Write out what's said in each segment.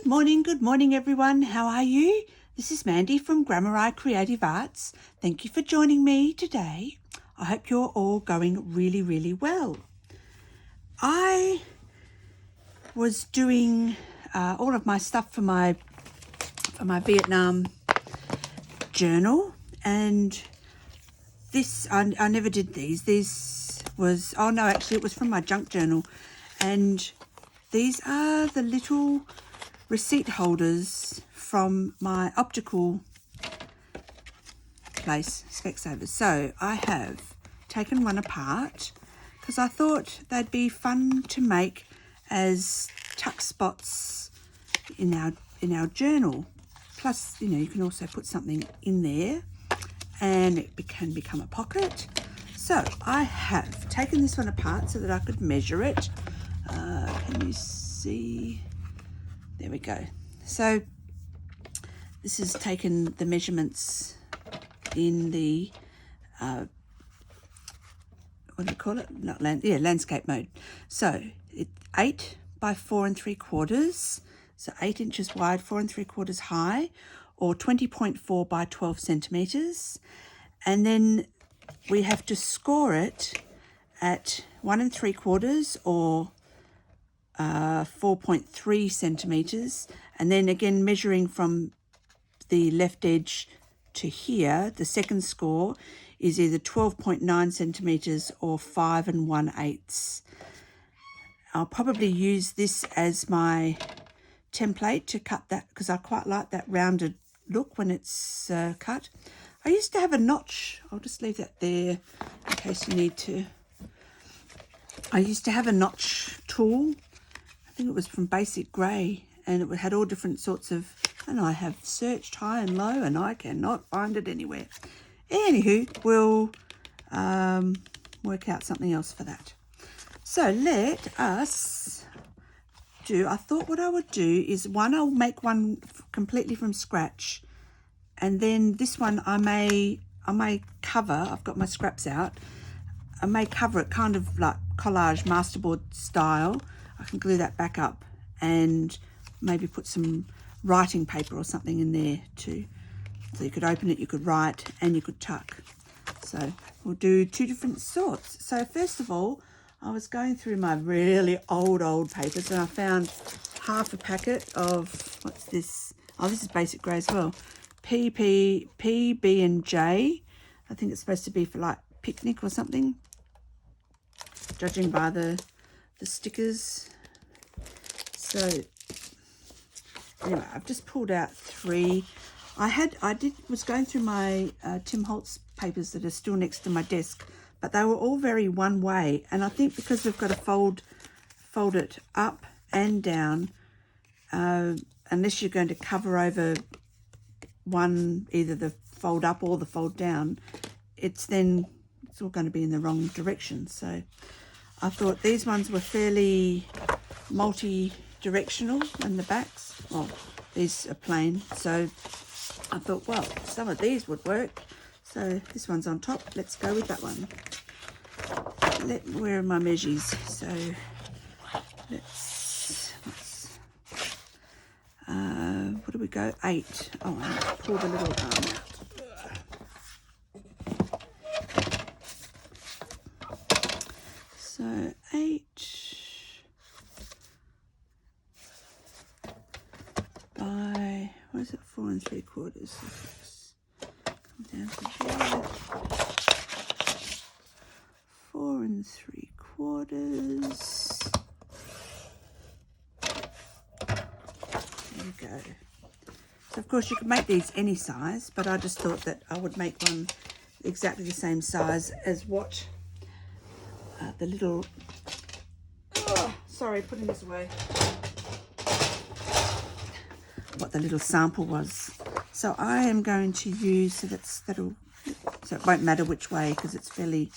Good morning everyone. How are you? This is Mandy from Grammary Creative Arts. Thank you for joining me today. I hope you're all going really well. I was doing all of my stuff for my Vietnam journal, and this I never did these. This was, oh no, actually it was from my junk journal, and these are the little receipt holders from my optical place, Specsavers. So I have taken one apart because I thought they'd be fun to make as tuck spots in our journal. Plus, you know, you can also put something in there and it can become a pocket. So I have taken this one apart so that I could measure it. Can you see? There we go. So this has taken the measurements in the what do you call it? Landscape mode. So it's 8 by 4 3/4, so 8 inches wide, 4 3/4 high, or 20.4 by 12 centimeters. And then we have to score it at 1 3/4 or 4.3 centimeters, and then again measuring from the left edge to here, the second score is either 12.9 centimeters or 5 1/8. I'll probably use this as my template to cut that because I quite like that rounded look when it's cut. I used to have a notch. I'll just leave that there in case you need to. I used to have a notch tool. I think it was from Basic Grey, and it had all different sorts of, and I have searched high and low and I cannot find it anywhere. Anywho, we'll work out something else for that. So let us do, I thought what I would do is I'll make one completely from scratch, and then this one I may cover, I've got my scraps out, I may cover it kind of like collage masterboard style. I can glue that back up and maybe put some writing paper or something in there too. So you could open it, you could write, and you could tuck. So we'll do two different sorts. So first of all, I was going through my really old papers and I found half a packet of, what's this? Oh, this is Basic Grey as well. P, B and J. I think it's supposed to be for like picnic or something, judging by the stickers. So anyway, I've just pulled out 3. I was going through my Tim Holtz papers that are still next to my desk, but they were all very one way, and I think because we've got to fold it up and down, unless you're going to cover over one, either the fold up or the fold down, it's all going to be in the wrong direction. So I thought these ones were fairly multi-directional in the backs. Well, these are plain, so I thought, well, some of these would work. So this one's on top. Let's go with that one. Where are my measures? So what do we go? 8. Oh, I have to pull the little arm out. So 8 by, what is it, 4 3/4. Come down to here. 4 3/4. There we go. So of course you could make these any size, but I just thought that I would make one exactly the same size as what the little, sorry, putting this away, what the little sample was. So I am going to use, so it won't matter which way because it's fairly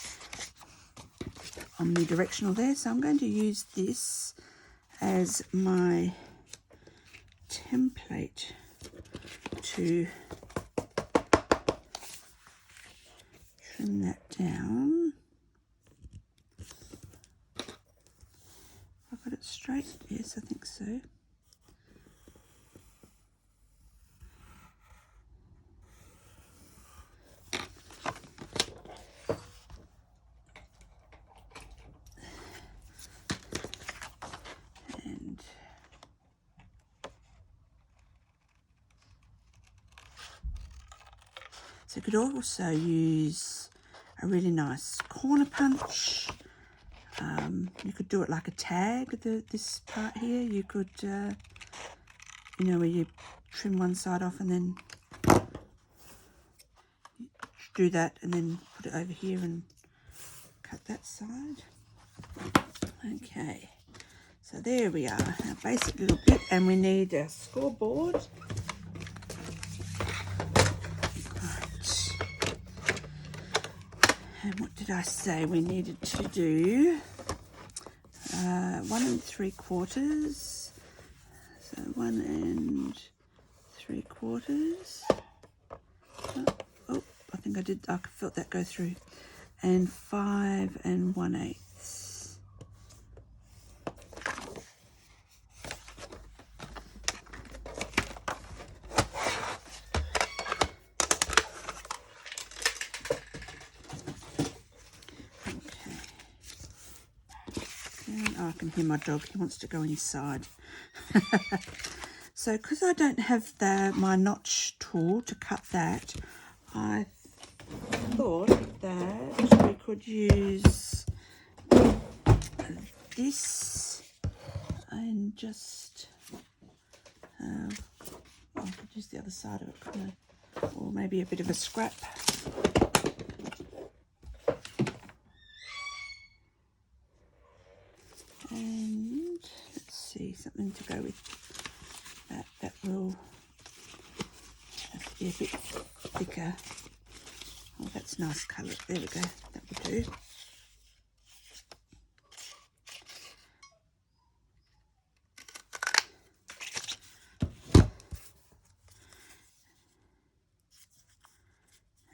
omnidirectional there. So I'm going to use this as my template to trim that down. Have I got it straight? Yes, I think so. So you could also use a really nice corner punch. You could do it like a tag, this part here. You could, you know, where you trim one side off and then do that and then put it over here and cut that side. Okay, so there we are, our basic little bit, and we need a scoreboard. Right. And what did I say we needed to do? 1 3/4. So 1 3/4. Oh, I think I did. I felt that go through. And 5 1/8. Oh, I can hear my dog. He wants to go inside. So because I don't have my notch tool to cut that, I thought that we could use this and just I could use the other side of it, or maybe a bit of a scrap. And let's see, something to go with that. That will have to be a bit thicker. Oh, that's nice colour. There we go. That will do.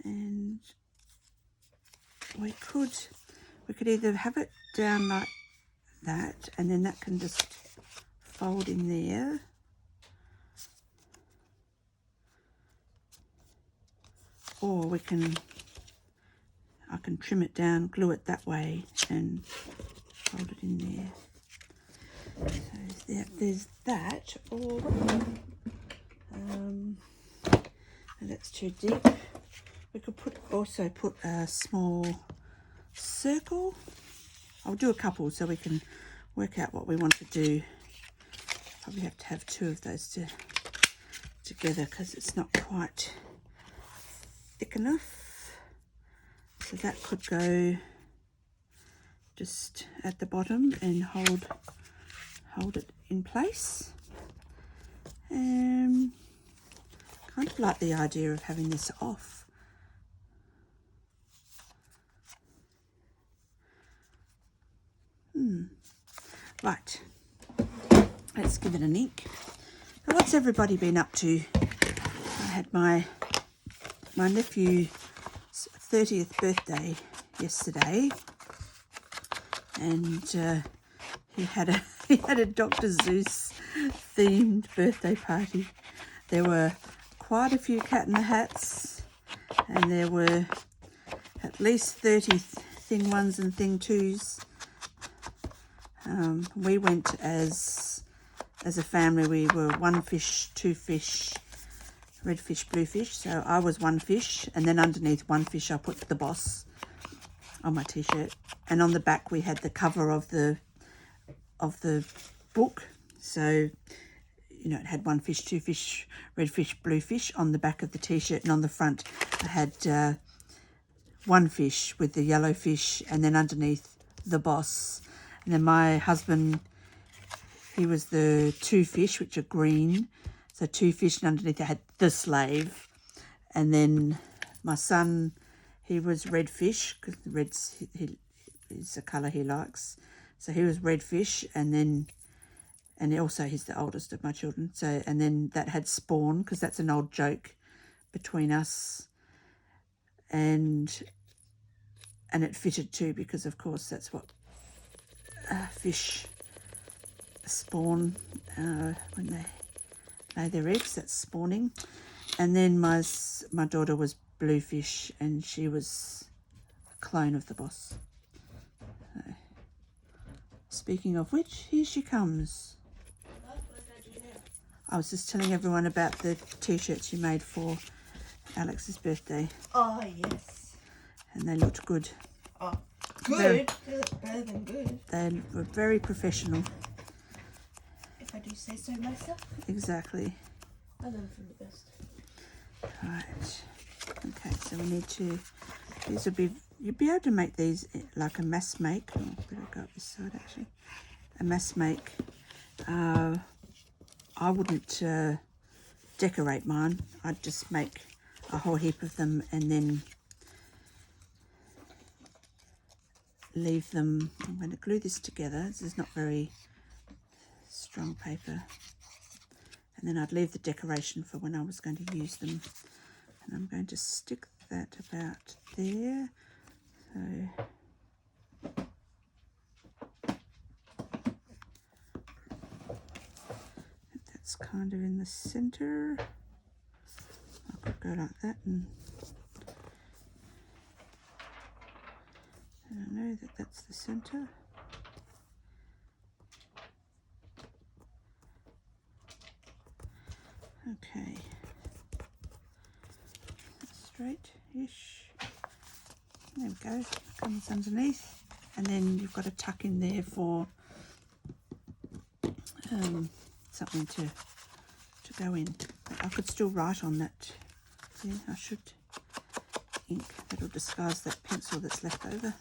And we could either have it down like that, and then that can just fold in there, or I can trim it down, glue it that way and fold it in there. So there's that, or that's too deep. We could also put a small circle. I'll do a couple so we can work out what we want to do. Probably have to have 2 of those together because it's not quite thick enough. So that could go just at the bottom and hold it in place. Kind of like the idea of having this off. Right, let's give it an ink. So what's everybody been up to? I had my nephew's 30th birthday yesterday, and he had a Dr. Seuss themed birthday party. There were quite a few Cat in the Hats, and there were at least 30 thing ones and thing twos. We went as a family. We were 1 fish, 2 fish, red fish, blue fish. So I was 1 fish, and then underneath 1 fish I put the boss on my t-shirt, and on the back we had the cover of the book. So you know, it had 1 fish, 2 fish, red fish, blue fish on the back of the t-shirt, and on the front I had 1 fish with the yellow fish, and then underneath the boss. And then my husband, he was the 2 fish, which are green. So 2 fish, and underneath I had the slave. And then my son, he was red fish, because the red's is a colour he likes. So he was red fish, and also he's the oldest of my children. So, and then that had Spawn, because that's an old joke between us. And it fitted too, because of course that's what fish spawn when they lay their eggs. That's spawning. And then my daughter was blue fish, and she was a clone of the boss. So, speaking of which, here she comes. I was just telling everyone about the t-shirts you made for Alex's birthday. Oh, yes. And they looked good. Oh, good. They look better than good. They were very professional. If I do say so myself. Exactly. I learn from the best. Right. Okay, so we need to, these will be, you'll be able to make these like a mass make. Oh, better go up this side actually. A mass make. I wouldn't decorate mine. I'd just make a whole heap of them and then leave them. I'm going to glue this together. This is not very strong paper. And then I'd leave the decoration for when I was going to use them. And I'm going to stick that about there. So that's kind of in the center. I could go like that, and I know that that's the center. Okay, straight-ish. There we go. Comes underneath, and then you've got a tuck in there for something to go in. But I could still write on that. Yeah, I should. Ink that'll disguise that pencil that's left over.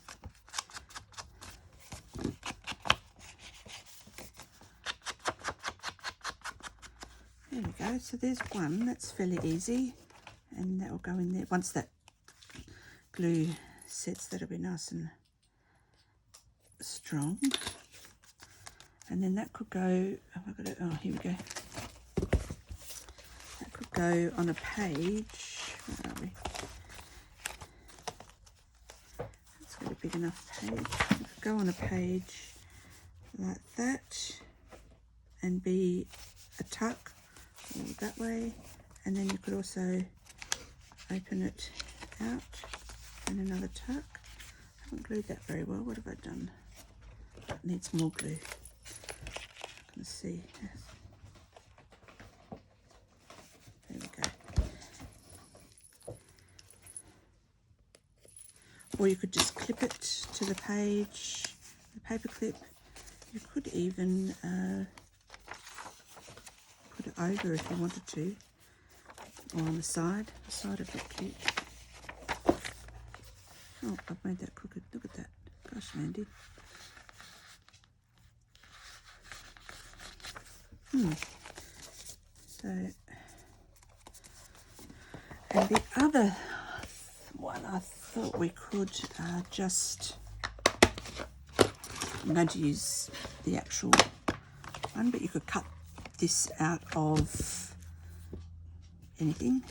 There we go. So there's one. That's fairly easy, and that will go in there. Once that glue sets, that'll be nice and strong. And then that could go. Have I got it? Oh, here we go. That could go on a page. Where are we? That's got a big enough page. It could go on a page like that, and be a tuck all that way, and then you could also open it out and another tuck. I haven't glued that very well. What have I done? That needs more glue. I can see. There we go. Or you could just clip it to the page, the paper clip. You could even put it over if you wanted to, or on the side. The side would look cute. Oh, I've made that crooked. Look at that. Gosh, Mandy. So, and the other one, I thought we could just, I'm going to use the actual one, but you could cut this out of anything.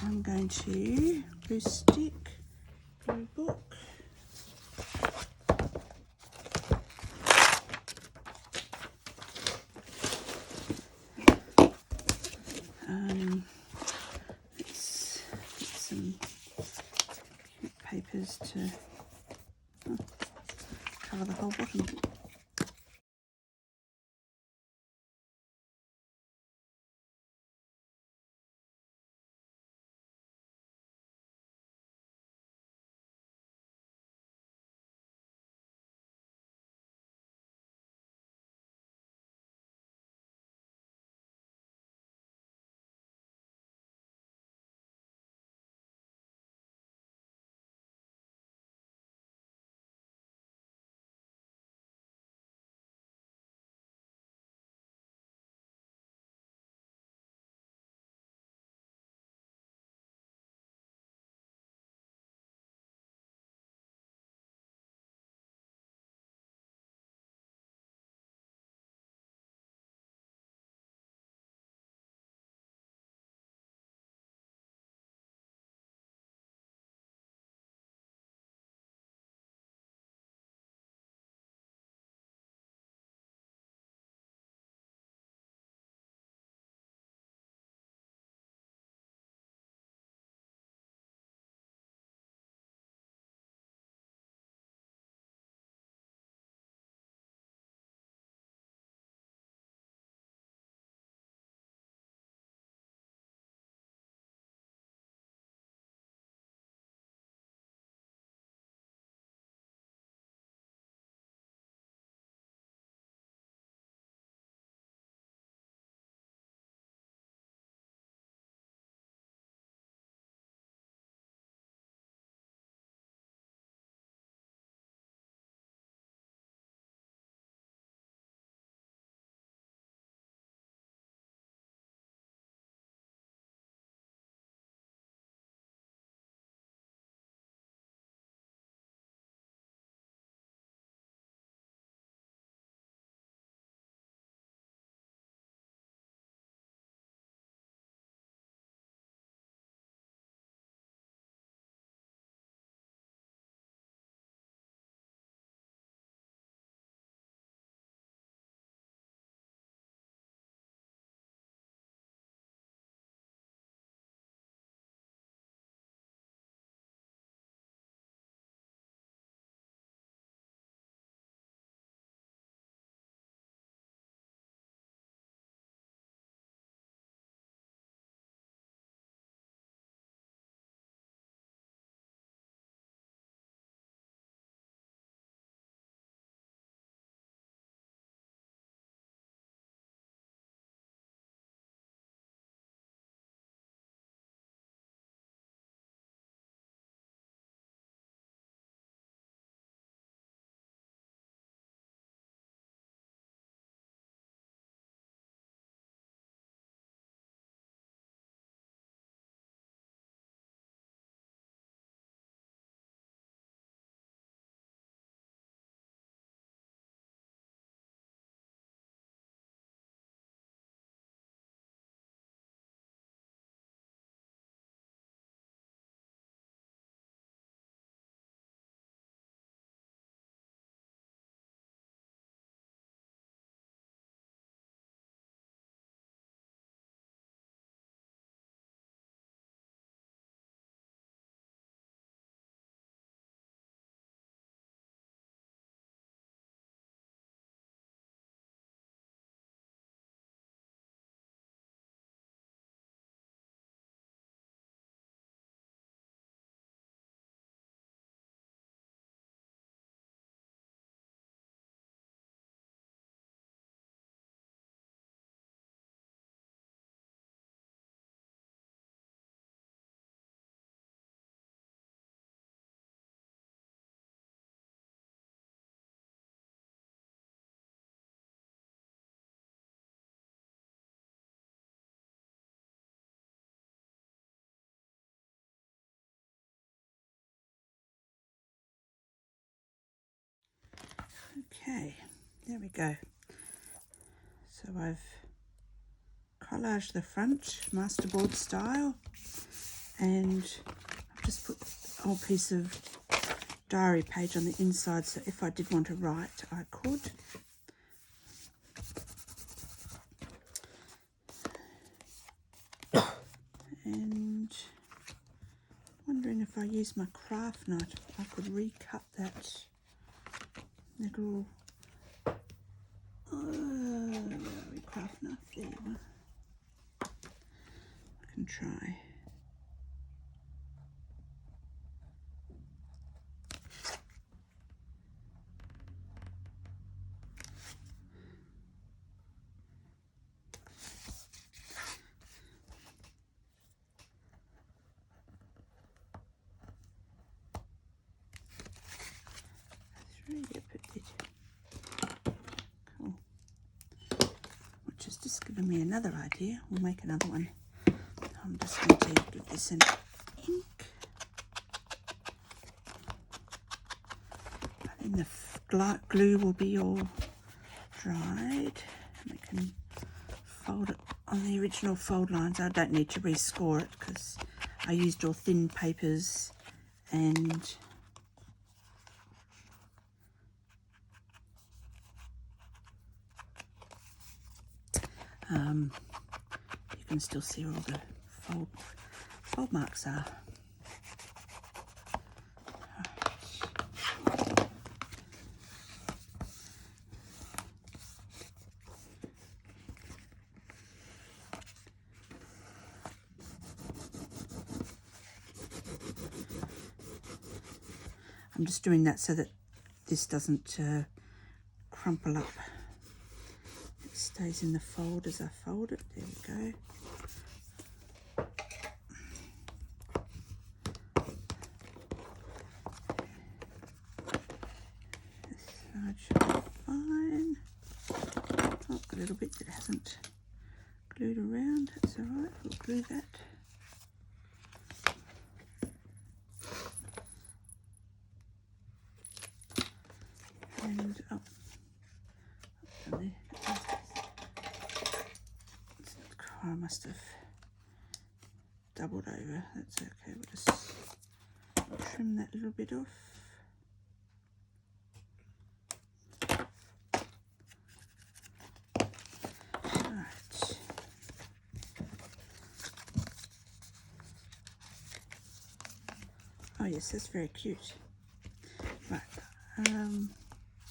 I'm going to glue stick, glue book. Let's get some papers to cover the whole bottom. Okay, there we go. So I've collaged the front masterboard style, and I've just put a whole piece of diary page on the inside, so if I did want to write I could. And wondering if I use my craft knife, I could recut that little craft knife. There you are. I can try. Cool. Which has just given me another idea. We'll make another one. I'm just going to give this an ink. And the glue will be all dried. And I can fold it on the original fold lines. I don't need to rescore it because I used all thin papers, and you can still see where all the fold marks are. I'm just doing that so that this doesn't crumple up. It stays in the fold as I fold it. There we go. This side should be fine. Oh, a little bit that hasn't glued around. That's all right. We'll glue that. And up there. I must have doubled over. That's okay. We'll just trim that little bit off. Right. Oh yes, that's very cute. Right.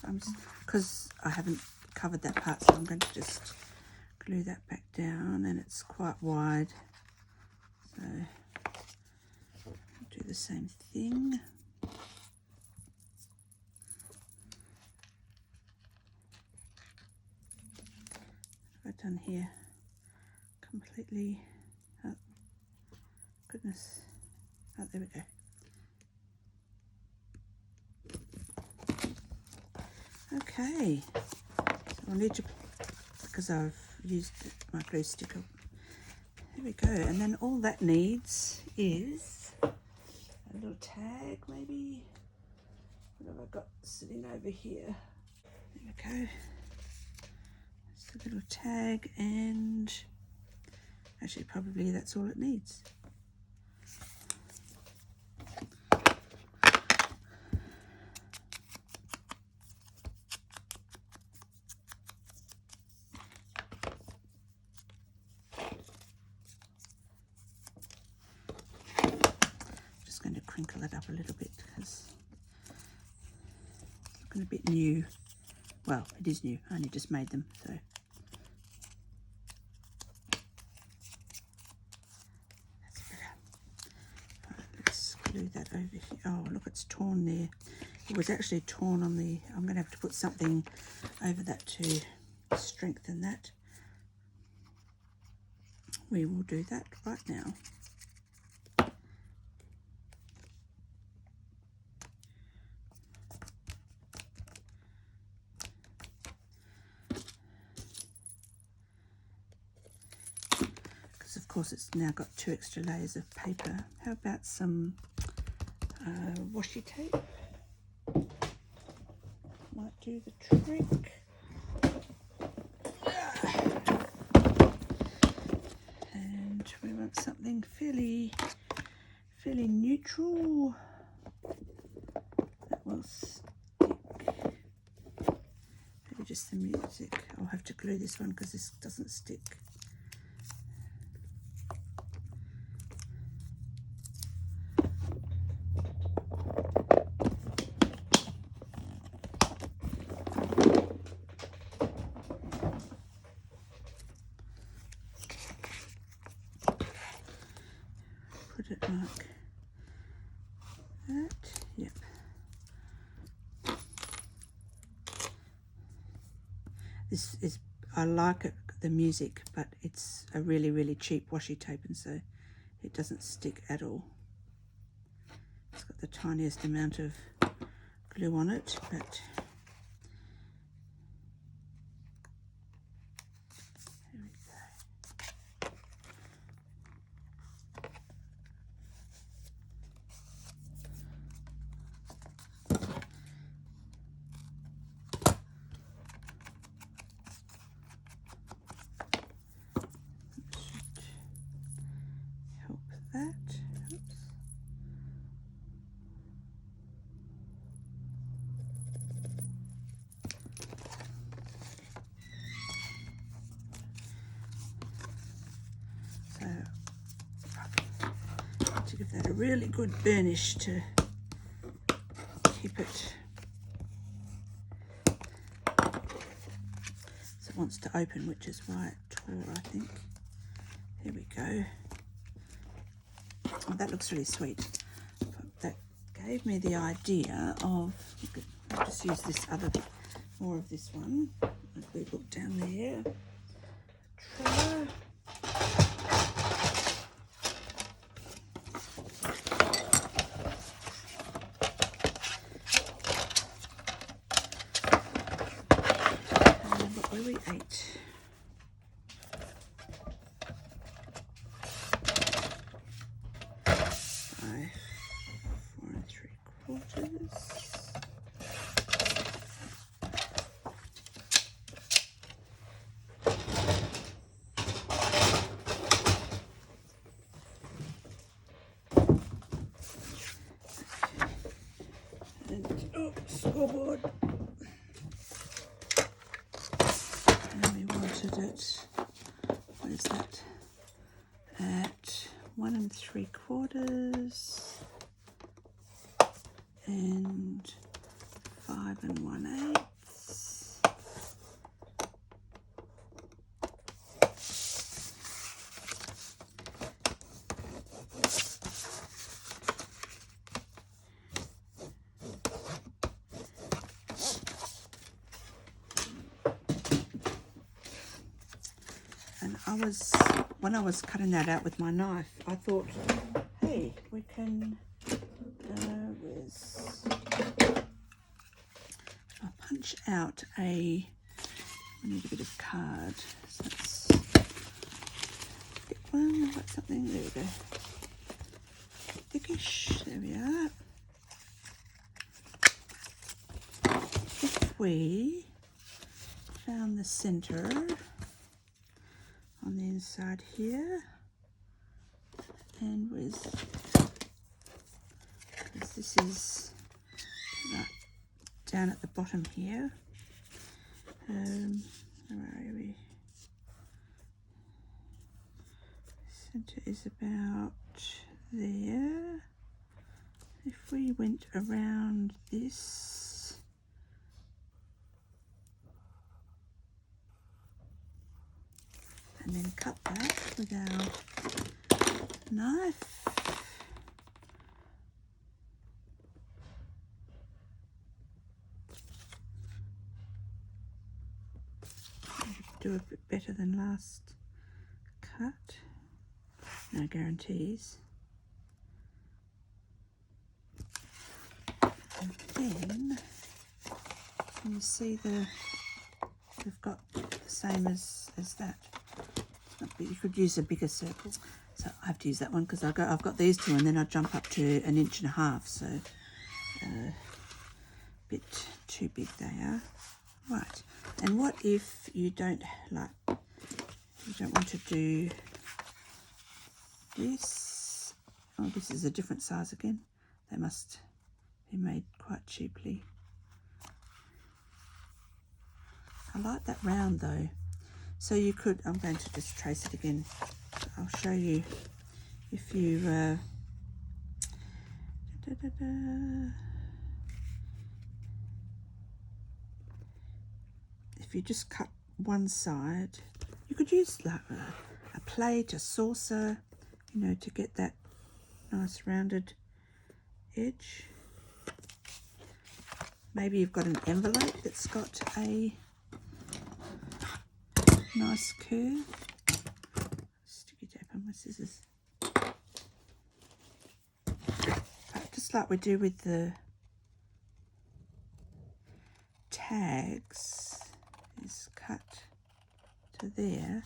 I'm just, because I haven't covered that part, so I'm going to just glue that back down, and it's quite wide, so I'll do the same thing. What have I done here? Completely, oh goodness, oh there we go. Okay, so I'll need to, because I've used my glue sticker. There we go, and then all that needs is a little tag, maybe. What have I got sitting over here? There we go. Just a little tag, and actually probably that's all it needs. Going to crinkle it up a little bit because it's looking a bit new. Well, it is new. I only just made them, so. That's better. Right, let's glue that over here. Oh, look, it's torn there. It was actually torn on the, I'm going to have to put something over that to strengthen that. We will do that right now. Of course, it's now got 2 extra layers of paper. How about some washi tape? Might do the trick. And we want something fairly neutral that will stick. Maybe just the music. I'll have to glue this one because this doesn't stick. Put it like that. Yep. This is, I like it, the music, but it's a really cheap washi tape, and so it doesn't stick at all. It's got the tiniest amount of glue on it, but there we go. Help that. Oops. So to give that a really good burnish to keep it. So it wants to open, which is why it tore, I think. There we go. Oh, that looks really sweet. But that gave me the idea of, I'll just use this other, more of this one. A glue book down there. Trello. And what were we? 8. Scoreboard. And we wanted it, what is that, at 1 3/4 and 5 1/8. When I was cutting that out with my knife, I thought, hey, we can, I'll punch out I need a bit of card. So let's get one, like something, there we go. Thickish, there we are. If we found the center on the inside here, and because this is right down at the bottom here, where are we? Center is about there. If we went around this, and then cut that with our knife. Do a bit better than last cut. No guarantees. And then you see we've got the same as that. You could use a bigger circle, so I have to use that one because I've got these two, and then I jump up to 1.5 inches, so a bit too big they are. Right, and what if you don't want to do this? Oh, this is a different size again. They must be made quite cheaply. I like that round though. So you could, I'm going to just trace it again. I'll show you if you, if you just cut one side, you could use like a plate, a saucer, you know, to get that nice rounded edge. Maybe you've got an envelope that's got a nice curve. Sticky tape on my scissors. But just like we do with the tags, is cut to there,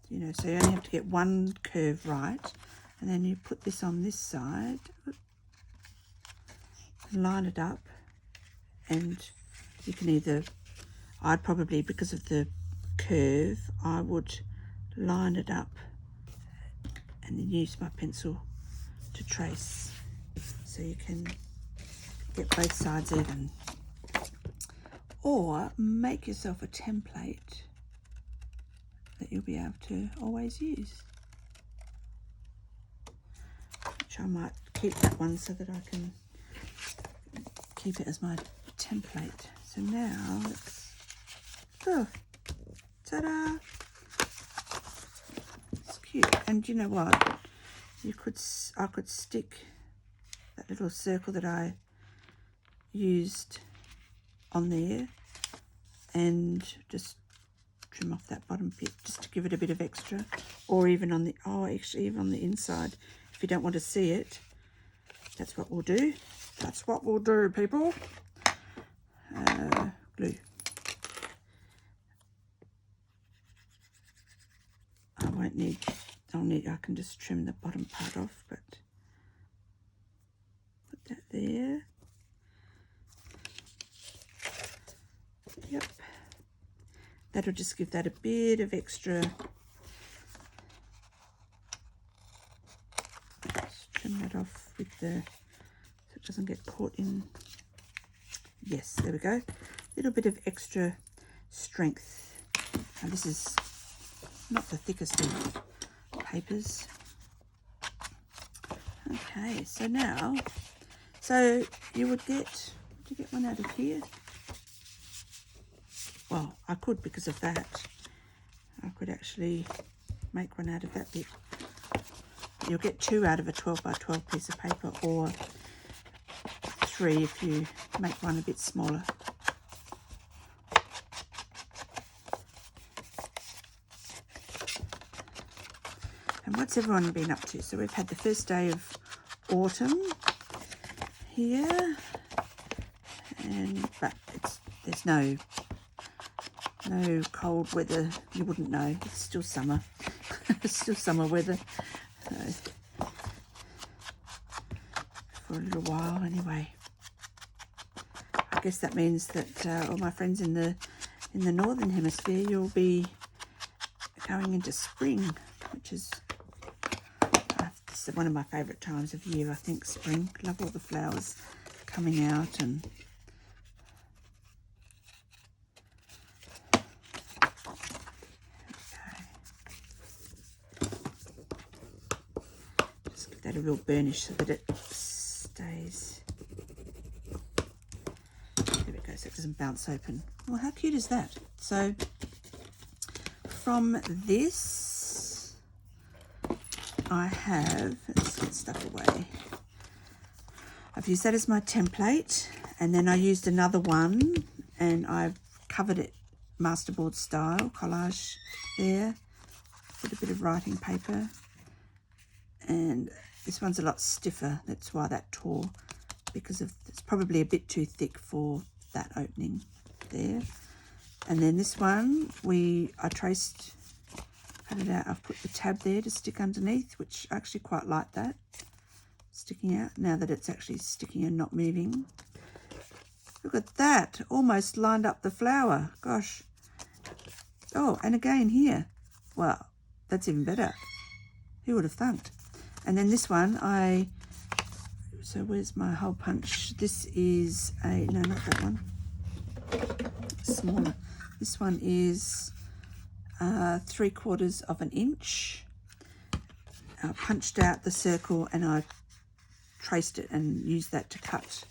you know, so you only have to get one curve right, and then you put this on this side, line it up, and you can either, I'd probably, because of the curve, I would line it up and then use my pencil to trace so you can get both sides even. Or make yourself a template that you'll be able to always use. Which I might keep that one so that I can keep it as my template. So now let's go. Ta-da! It's cute. And you know what? I could stick that little circle that I used on there and just trim off that bottom bit just to give it a bit of extra, or even on the, actually even on the inside if you don't want to see it. That's what we'll do. That's what we'll do, people. Glue. I can just trim the bottom part off, but put that there. Yep. That'll just give that a bit of extra. Just trim that off with the, so it doesn't get caught in. Yes, there we go. A little bit of extra strength. And this is not the thickest of papers. Okay, so now, so you would get one out of here. Well, I could, because of that. I could actually make one out of that bit. You'll get 2 out of a 12 by 12 piece of paper, or 3 if you make one a bit smaller. And what's everyone been up to? So we've had the first day of autumn here, but there's no cold weather. You wouldn't know. It's still summer. It's still summer weather. So, for a little while anyway. I guess that means that all my friends in the northern hemisphere, you'll be going into spring, which is one of my favourite times of year. I think spring. Love all the flowers coming out and just give that a real burnish so that it stays. There we go, so it doesn't bounce open. Well, how cute is that? So from this I have, let's get stuff away. I've used that as my template, and then I used another one and I've covered it masterboard style, collage there, put a bit of writing paper, and this one's a lot stiffer. That's why that tore, because of it's probably a bit too thick for that opening there. And then this one I traced, cut it out. I've put the tab there to stick underneath, which I actually quite like that, sticking out now that it's actually sticking and not moving. Look Look at that, almost lined up the flower. Gosh. Oh, and again here. Well, that's even better. Who would have thunked? And then this one, so where's my hole punch? This is no, not that one. Smaller. This one is 3/4 of an inch. I punched out the circle and I traced it and used that to cut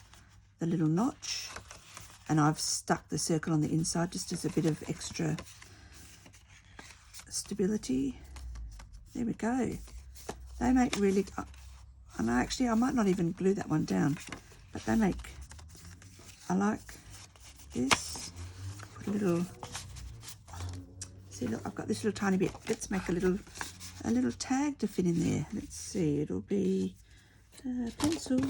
the little notch. And I've stuck the circle on the inside just as a bit of extra stability. There we go. They make really, and actually I might not even glue that one down, but they make, I like this. Put a little, see, look, I've got this little tiny bit. Let's make a little tag to fit in there. Let's see, it'll be pencil.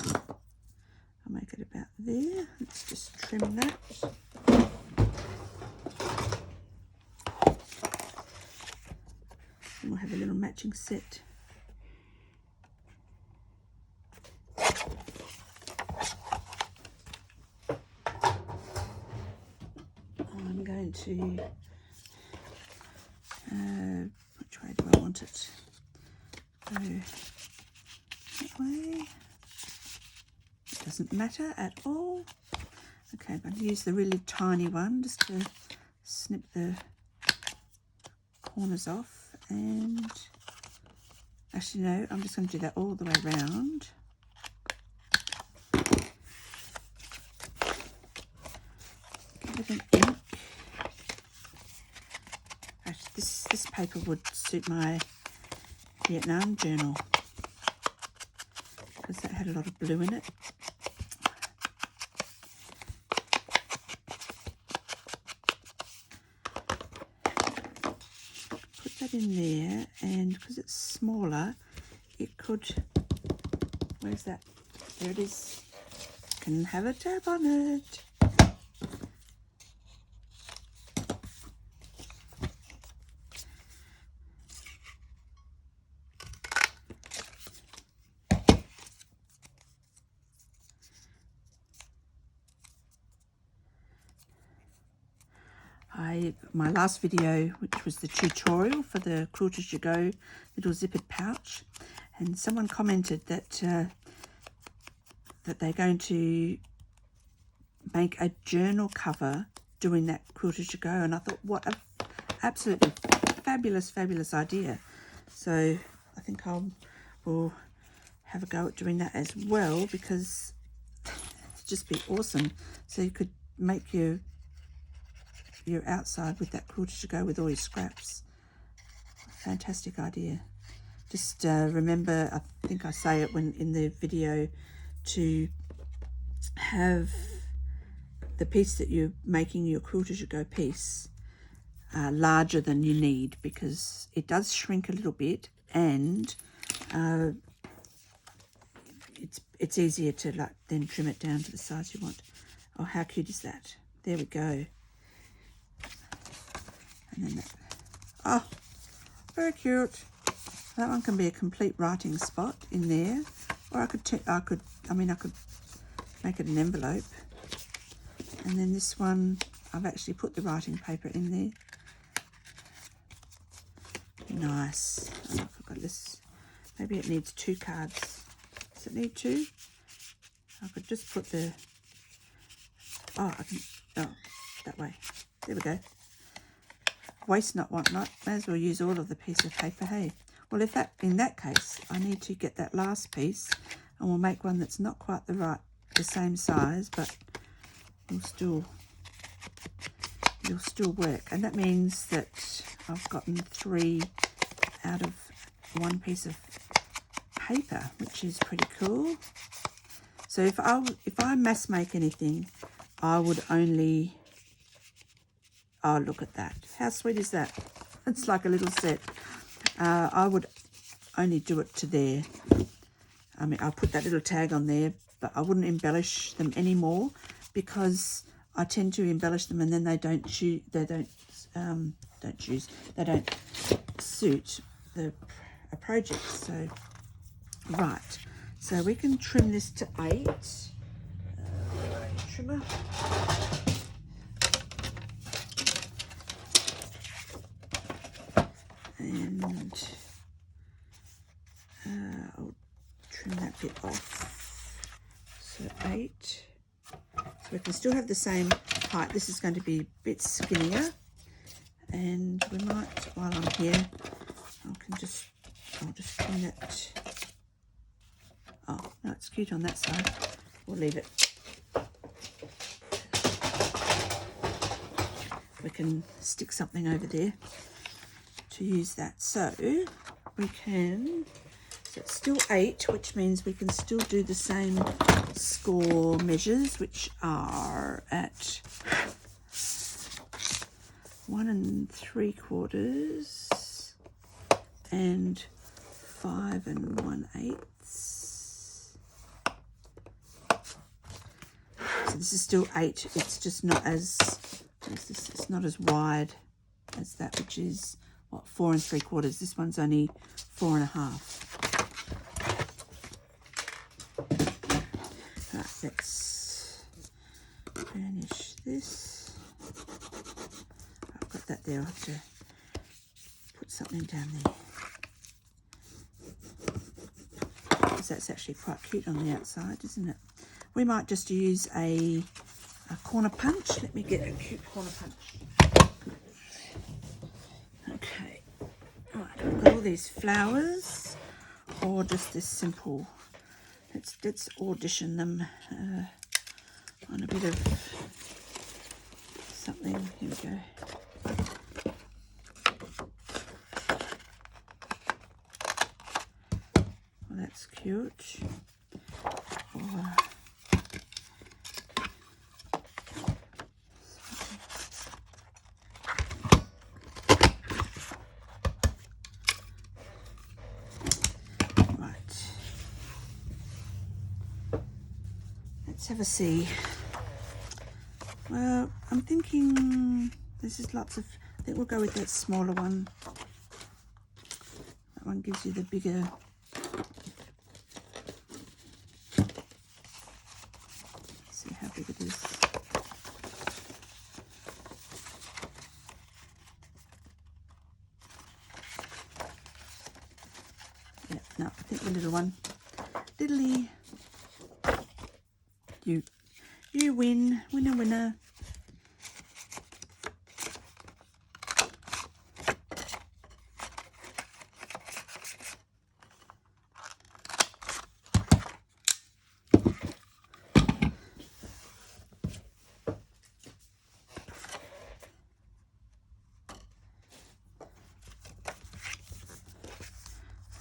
I'll make it about there. Let's just trim that. And we'll have a little matching set. I'm going to, which way do I want it? Go that way. It doesn't matter at all. Okay, I'm going to use the really tiny one just to snip the corners off. And actually no, I'm just going to do that all the way around. Give it an ink. Actually, this paper would suit my Vietnam journal because that had a lot of blue in it. In there, and because it's smaller, it could, where's that? There it is. Can have a tab on it. My last video, which was the tutorial for the Quilt As You Go little zippered pouch, and someone commented that that they're going to make a journal cover doing that Quilt As You Go, and I thought, what a absolutely fabulous idea. So I think we'll have a go at doing that as well, because it'd just be awesome. So you could make your outside with that Quilt As You Go with all your scraps. Fantastic idea. Just remember, I think I say it when in the video, to have the piece that you're making your Quilt As You Go piece larger than you need, because it does shrink a little bit, and it's easier to like then trim it down to the size you want. Oh, how cute is that? There we go. And then that, oh, very cute. That one can be a complete writing spot in there, or I could make it an envelope. And then this one, I've actually put the writing paper in there. Nice. Oh, I forgot this. Maybe it needs 2 cards. Does it need 2? I could just put the, oh, I can, oh, that way. There we go. Waste not, want not. May as well use all of the piece of paper, hey? Well, if that, in that case, I need to get that last piece, and we'll make one that's not quite the same size, but will still work. And that means that I've gotten 3 out of 1 piece of paper, which is pretty cool. So if I mass make anything, I would only, oh, look at that. How sweet is that? It's like a little set. I would only do it to there. I mean, I'll put that little tag on there, but I wouldn't embellish them anymore, because I tend to embellish them and then they don't suit the project. So, right. So we can trim this to 8. trimmer. And I'll trim that bit off. So 8. So we can still have the same height. This is going to be a bit skinnier. And we might, while I'm here, I'll just trim it. Oh, no, it's cute on that side. We'll leave it. We can stick something over there to use that. So we can, so it's still 8, which means we can still do the same score measures, which are at 1 3/4 and 5 1/8. So this is still 8. It's just not as, it's not as wide as that, which is what, 4 3/4. This one's only 4 1/2. Right, let's finish this. I've got that there. I'll have to put something down there. Because that's actually quite cute on the outside, isn't it? We might just use a corner punch. Let me get a cute corner punch. Okay. Right, I've got all these flowers, or just this simple. Let's audition them on a bit of something. Here we go. Well, that's cute. Or have a see. Well, I'm thinking this is lots of, I think we'll go with that smaller one. That one gives you the bigger. Let's see how big it is. Yeah, no, I think the little one. Diddly. You win. Winner, winner.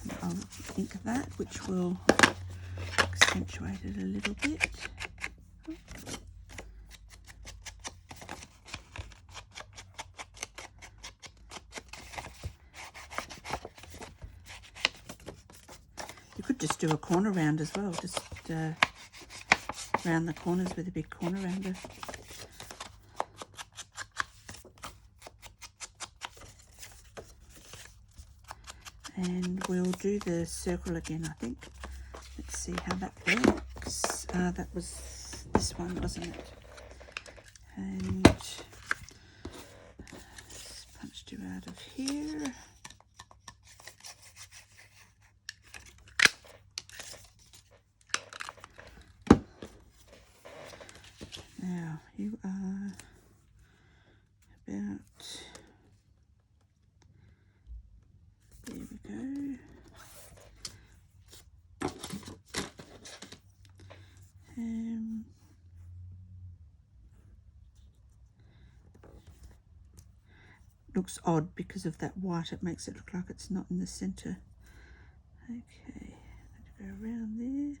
And I'll ink that, which will accentuate it a little bit. You could just do a corner round as well, just round the corners with a big corner rounder. And we'll do the circle again, I think. Let's see how that works. That was this one, wasn't it? And just punched you out of here. Now you are about, there we go. Looks odd because of that white, it makes it look like it's not in the center. Okay, I'm going to go around there.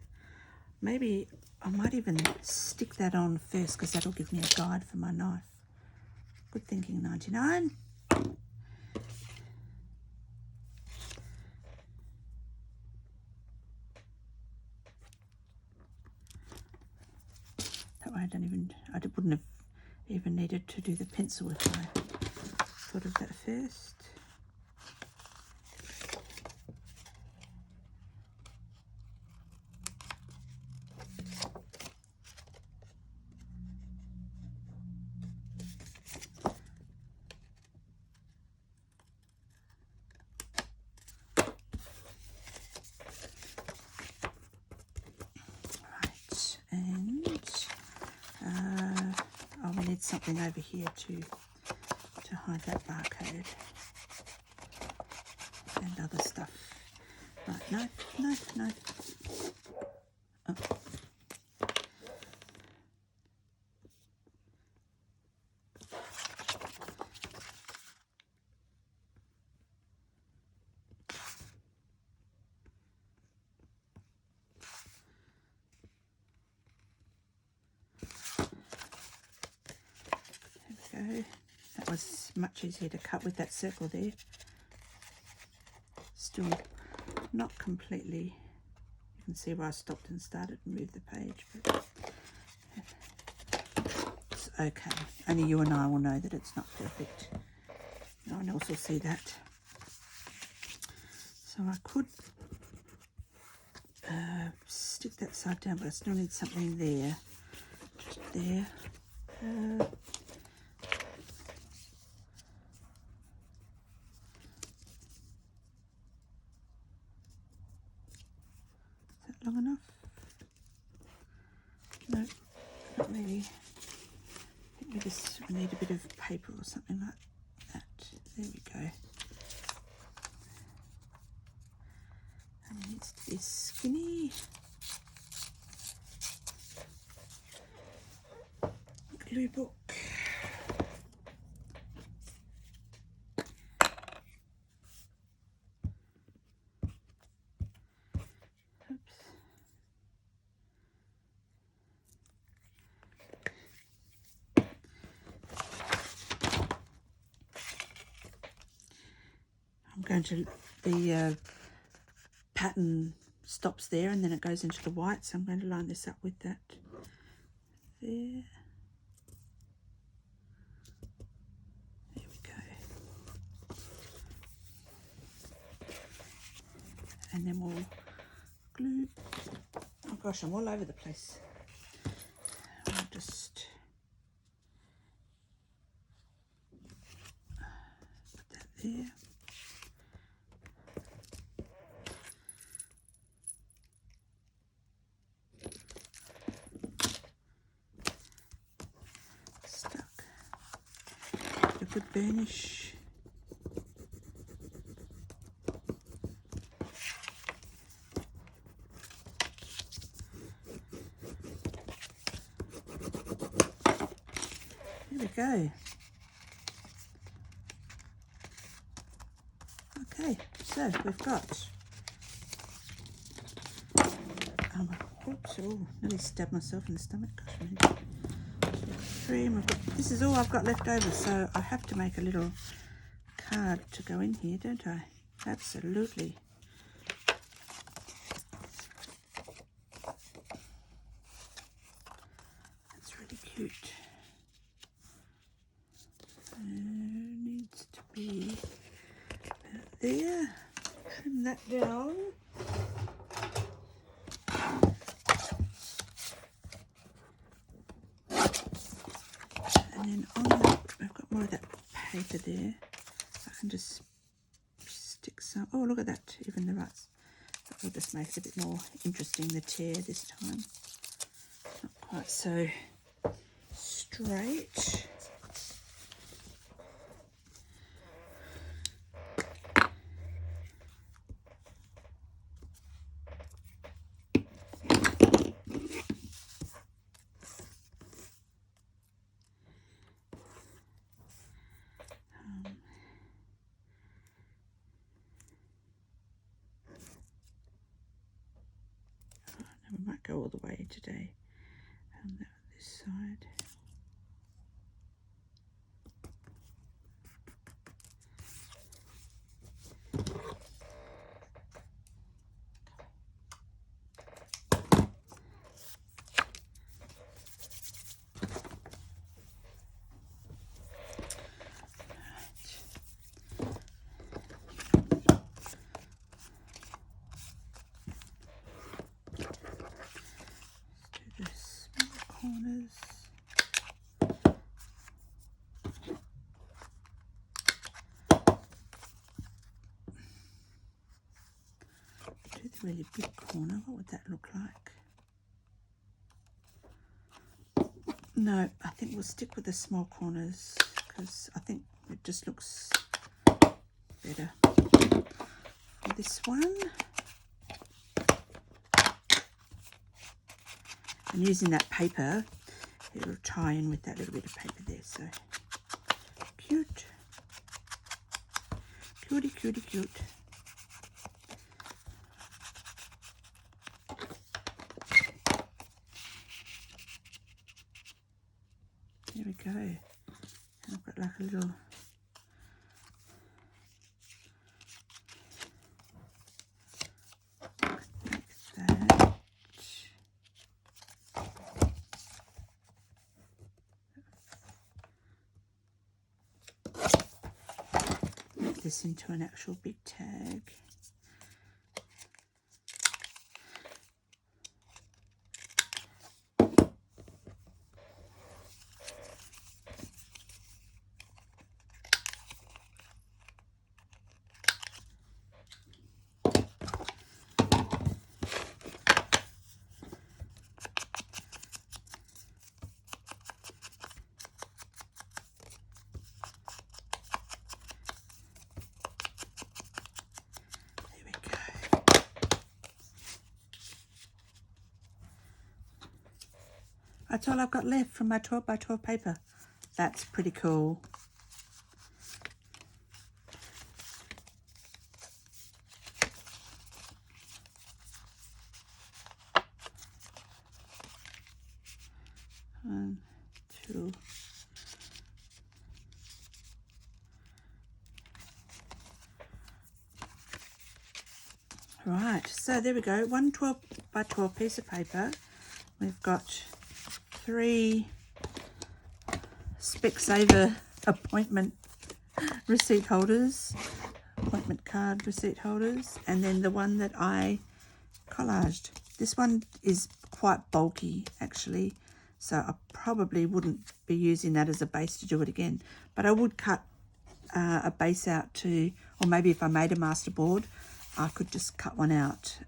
Maybe I might even stick that on first because that'll give me a guide for my knife. Good thinking, 99. That way I wouldn't have even needed to do the pencil if I thought of that first. need something over here to hide that barcode and other stuff. Right, no. Oh. There we go. That was much easier to cut with that circle there. Still not completely. You can see where I stopped and started and moved the page, but it's okay. Only you and I will know that it's not perfect. No one else will see that. So I could stick that side down, but I still need something there. Just there. Long enough? No, not really. I think we need a bit of paper or something like that. There we go. And it needs to be skinny. Glue book. I'm going to, the pattern stops there and then it goes into the white, so I'm going to line this up with that there. There we go. And then we'll glue. Oh gosh, I'm all over the place. I'll just put that there. Good burnish. There we go. Okay, so we've got oops, oh, nearly stabbed myself in the stomach. Gosh, this is all I've got left over, so I have to make a little card to go in here, don't I? Absolutely. That's really cute. Needs to be about there. Trim that down. And then on that, I've got more of that paper there. I can just stick some. Oh, look at that, even the ruts. That will just make it a bit more interesting, the tear this time. Not quite so straight. We might go all the way today on this side. Corners. Do the really big corner. What would that look like? No, I think we'll stick with the small corners because I think it just looks better for this one. And using that paper, it'll tie in with that little bit of paper there. So cute. Cutie, cutie, cute. There we go. And I've got like a little like that. Make this into an actual big tag. That's all I've got left from my 12 by 12 paper. That's pretty cool. One, two. Right, so there we go. One 12 by 12 piece of paper. We've got 3 Specsavers appointment receipt holders, appointment card receipt holders, and then the one that I collaged. This one is quite bulky actually, so I probably wouldn't be using that as a base to do it again, but I would cut a base out to, or maybe if I made a master board, I could just cut one out.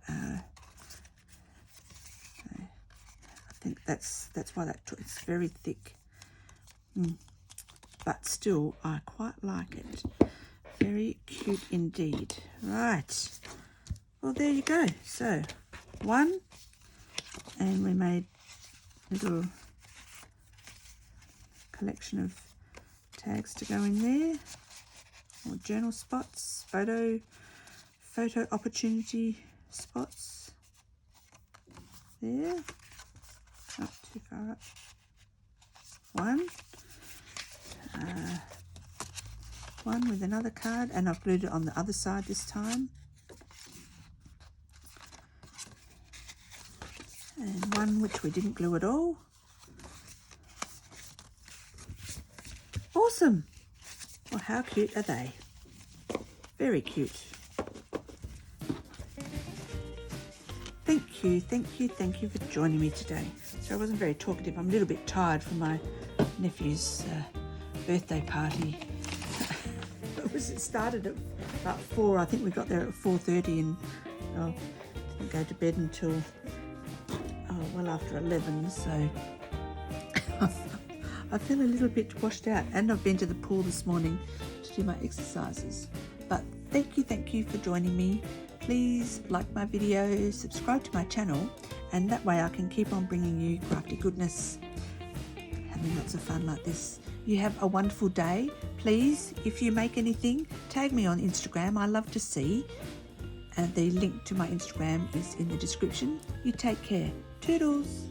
I think that's why it's very thick, but still I quite like it. Very cute indeed. Right, well there you go. So one, and we made a little collection of tags to go in there, or journal spots, photo opportunity spots there. Not too far up. One with another card, and I've glued it on the other side this time. And one which we didn't glue at all. Awesome. Well, how cute are they? Very cute. Thank you for joining me today. So I wasn't very talkative. I'm a little bit tired from my nephew's birthday party. It started at about 4. I think we got there at 4:30 and didn't go to bed until well after 11. So I feel a little bit washed out, and I've been to the pool this morning to do my exercises. But thank you for joining me. Please like my videos, subscribe to my channel, and that way I can keep on bringing you crafty goodness, having lots of fun like this. You have a wonderful day. Please, if you make anything, tag me on Instagram. I love to see. And the link to my Instagram is in the description. You take care. Toodles.